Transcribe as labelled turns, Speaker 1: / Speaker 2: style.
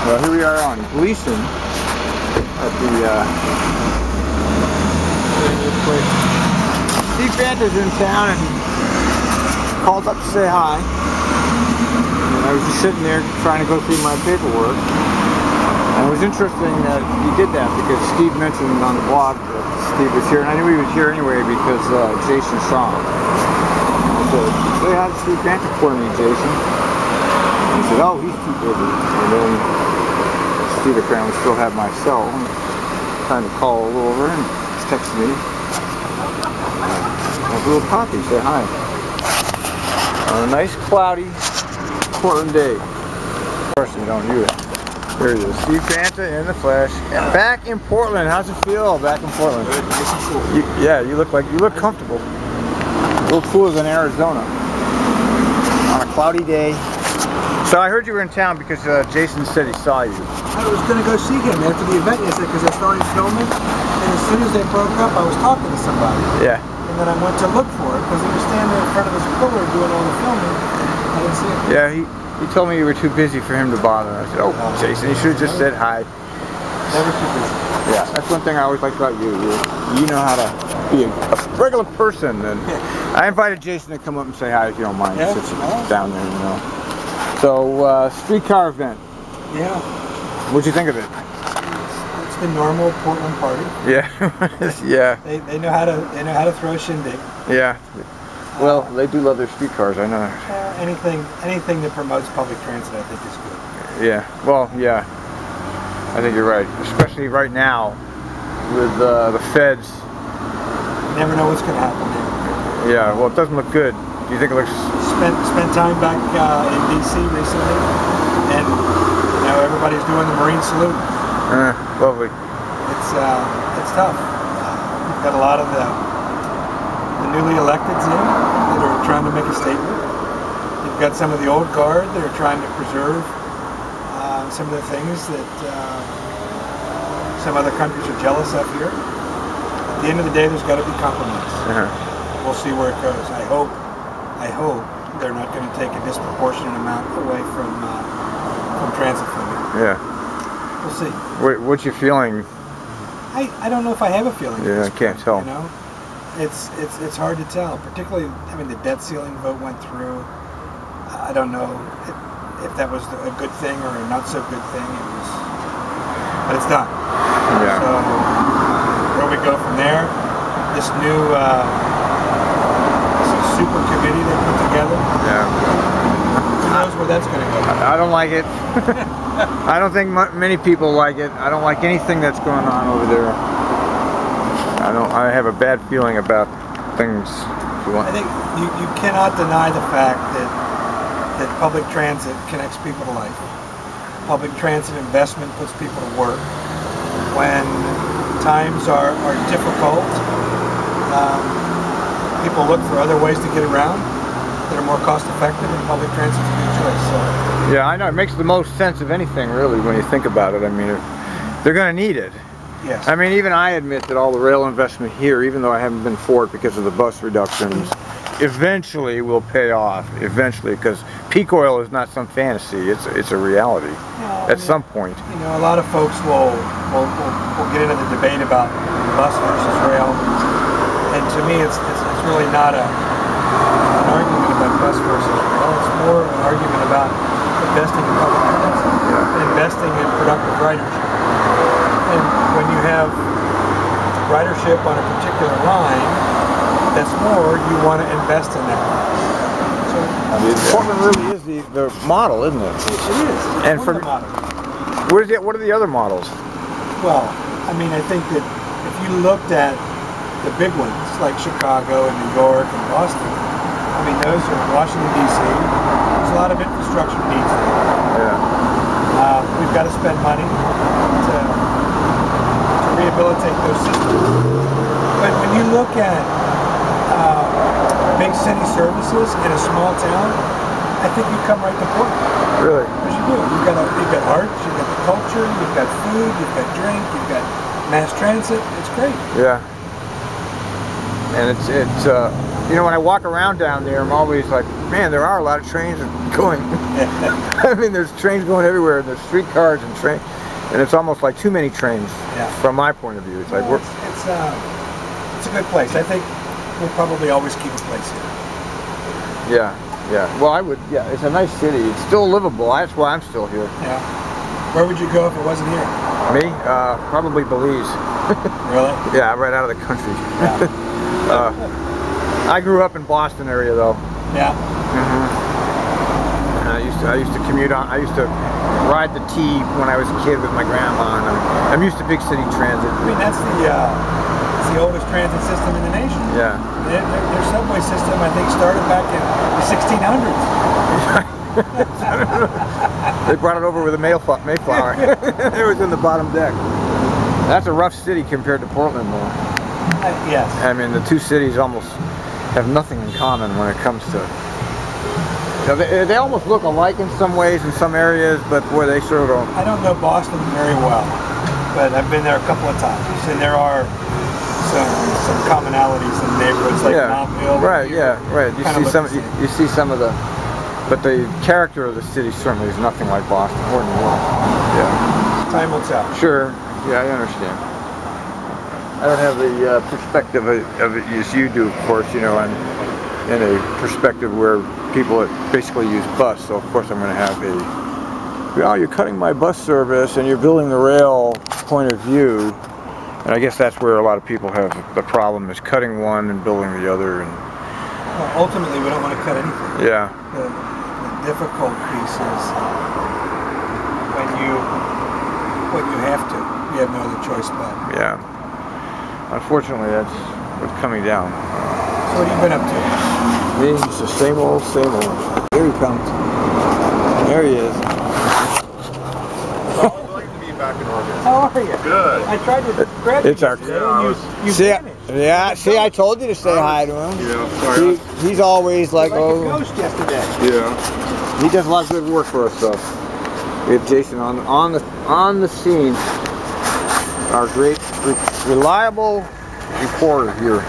Speaker 1: Well, here we are on Gleason at the Steve Banta's in town and called up to say hi. And I was just sitting there trying to go through my paperwork. And it was interesting that he did that because Steve mentioned on the blog that Steve was here, and I knew he was here anyway because Jason saw him. I said, "Say hi to Steve Banta for me, Jason." And he said, "Oh, he's too busy." And then Steve apparently still had my cell. I'm trying to call over and he's texting me. A little Poppy, say hi. On a nice cloudy Portland day. Of course you don't use it. There he is, Steve Banta in the flesh. Back in Portland. How's it feel back in Portland? Yeah, you look comfortable. A little cooler than Arizona. On a cloudy day. So I heard you were in town because Jason said he saw you.
Speaker 2: I was going to go see him after the event yesterday because they started filming, and as soon as they broke up, I was talking to somebody.
Speaker 1: Yeah.
Speaker 2: And then I went to look for it because he was standing in front of his pillar doing all the filming. I didn't see him.
Speaker 1: Yeah, he told me you were too busy for him to bother. I said, "Oh, Jason, you should have just said hi."
Speaker 2: Never too busy.
Speaker 1: Yeah, that's one thing I always like about you. You know how to be a regular person. And I invited Jason to come up and say hi if you don't mind.
Speaker 2: Yeah.
Speaker 1: Sits down there, you know. So, streetcar event.
Speaker 2: Yeah.
Speaker 1: What'd you think of it?
Speaker 2: It's the normal Portland party.
Speaker 1: Yeah. Yeah.
Speaker 2: They know how to throw a shindig.
Speaker 1: Yeah. Well, they do love their streetcars, I know.
Speaker 2: Anything that promotes public transit, I think, is good.
Speaker 1: Yeah. Well, yeah. I think you're right, especially right now with the feds.
Speaker 2: You never know what's going to happen there.
Speaker 1: Yeah. Well, it doesn't look good. Do you think it looks?
Speaker 2: Spent time back in D.C. recently, and everybody's doing the Marine salute.
Speaker 1: Lovely.
Speaker 2: It's tough. You've got a lot of the newly electeds in that are trying to make a statement. You've got some of the old guard that are trying to preserve some of the things that some other countries are jealous of here. At the end of the day, there's got to be compromise. We'll see where it goes. I hope they're not going to take a disproportionate amount away from transit from here.
Speaker 1: Yeah.
Speaker 2: We'll see.
Speaker 1: What's your feeling?
Speaker 2: I don't know if I have a feeling.
Speaker 1: Yeah, I can't tell.
Speaker 2: You know, it's hard to tell. Particularly, I mean, the debt ceiling vote went through. I don't know if that was a good thing or a not so good thing. But it's done.
Speaker 1: Yeah.
Speaker 2: So where we go from there? This new super committee they put together.
Speaker 1: Yeah.
Speaker 2: Who knows where that's going to go?
Speaker 1: I don't like it. I don't think many people like it. I don't like anything that's going on over there. I have a bad feeling about things.
Speaker 2: I think you cannot deny the fact that public transit connects people to life. Public transit investment puts people to work. When times are difficult, people look for other ways to get around that are more cost effective, and public transit is a good choice. So.
Speaker 1: Yeah, I know. It makes the most sense of anything, really, when you think about it. I mean, they're going to need it.
Speaker 2: Yes.
Speaker 1: I mean, even I admit that all the rail investment here, even though I haven't been for it because of the bus reductions, eventually will pay off. Eventually, because peak oil is not some fantasy; it's a reality at some point.
Speaker 2: You know, a lot of folks will get into the debate about bus versus rail, and to me, it's really not an argument about bus versus rail. It's more an argument about investing in public transit, investing in productive ridership. And when you have ridership on a particular line, that's more, you want to invest in that line. So,
Speaker 1: I mean, Portland really is the model, isn't it?
Speaker 2: It is.
Speaker 1: And for
Speaker 2: the model.
Speaker 1: What are the other models?
Speaker 2: Well, I mean, I think that if you looked at the big ones like Chicago and New York and Boston, I mean, those are Washington D.C. There's a lot of infrastructure needs there.
Speaker 1: Yeah.
Speaker 2: We've got to spend money to rehabilitate those systems. But when you look at big city services in a small town, I think you come right to Portland.
Speaker 1: Really?
Speaker 2: Because you do. You've got art, you've got the culture, you've got food, you've got drink, you've got mass transit. It's great.
Speaker 1: Yeah. And it's you know, when I walk around down there, I'm always like, man, there are a lot of trains going. I mean, there's trains going everywhere, and there's streetcars and trains, and it's almost like too many trains from my point of view. It's like
Speaker 2: it's a good place. I think we'll probably always keep a place here.
Speaker 1: Yeah, yeah. Well, I would. Yeah, it's a nice city. It's still livable. That's why I'm still here.
Speaker 2: Yeah. Where would you go if it wasn't here?
Speaker 1: Me? Probably Belize.
Speaker 2: Really?
Speaker 1: Yeah, right out of the country.
Speaker 2: Yeah.
Speaker 1: I grew up in Boston area though.
Speaker 2: Yeah.
Speaker 1: And I used to commute on. I used to ride the T when I was a kid with my grandma. And I'm used to big city transit.
Speaker 2: I mean, that's the oldest transit system in the nation.
Speaker 1: Yeah.
Speaker 2: Their subway system, I think, started back in the 1600s.
Speaker 1: They brought it over with a Mayflower. It was in the bottom deck. That's a rough city compared to Portland, though.
Speaker 2: Yes.
Speaker 1: I mean, the two cities almost have nothing in common when it comes to. You know, they almost look alike in some ways in some areas, but boy, they sort of don't.
Speaker 2: I don't know Boston very well, but I've been there a couple of times, and there are some commonalities in neighborhoods like Mount Hill.
Speaker 1: Right. Yeah. Right. You see some of the. But the character of the city certainly is nothing like Boston or New York. Yeah.
Speaker 2: Time will tell.
Speaker 1: Sure. Yeah, I understand. I don't have the perspective of it as you do, of course, you know, in a perspective where people basically use bus. So, of course, I'm going to have a, well, you're cutting my bus service and you're building the rail point of view. And I guess that's where a lot of people have the problem, is cutting one and building the other. And
Speaker 2: well, ultimately, we don't want to cut anything.
Speaker 1: Yeah.
Speaker 2: The difficult piece is when you have to. You have no other choice but.
Speaker 1: Yeah. Unfortunately, that's what's coming down.
Speaker 2: So what have you been up to?
Speaker 1: Me, just the same old, same old. Here he comes. There he is.
Speaker 3: Well, I'd like to be back in Oregon.
Speaker 2: How are you?
Speaker 3: Good.
Speaker 2: I tried to grab
Speaker 1: It's
Speaker 2: you
Speaker 1: our.
Speaker 2: yesterday, you
Speaker 1: See,
Speaker 2: vanished.
Speaker 1: yeah. See, I told you to say hi to him.
Speaker 3: Yeah, sorry.
Speaker 1: He's always like,
Speaker 2: Like a
Speaker 1: oh,
Speaker 2: ghost yesterday.
Speaker 3: Yeah.
Speaker 1: he does a lot of good work for us, though. We have Jason on the scene. Our great, reliable reporter here.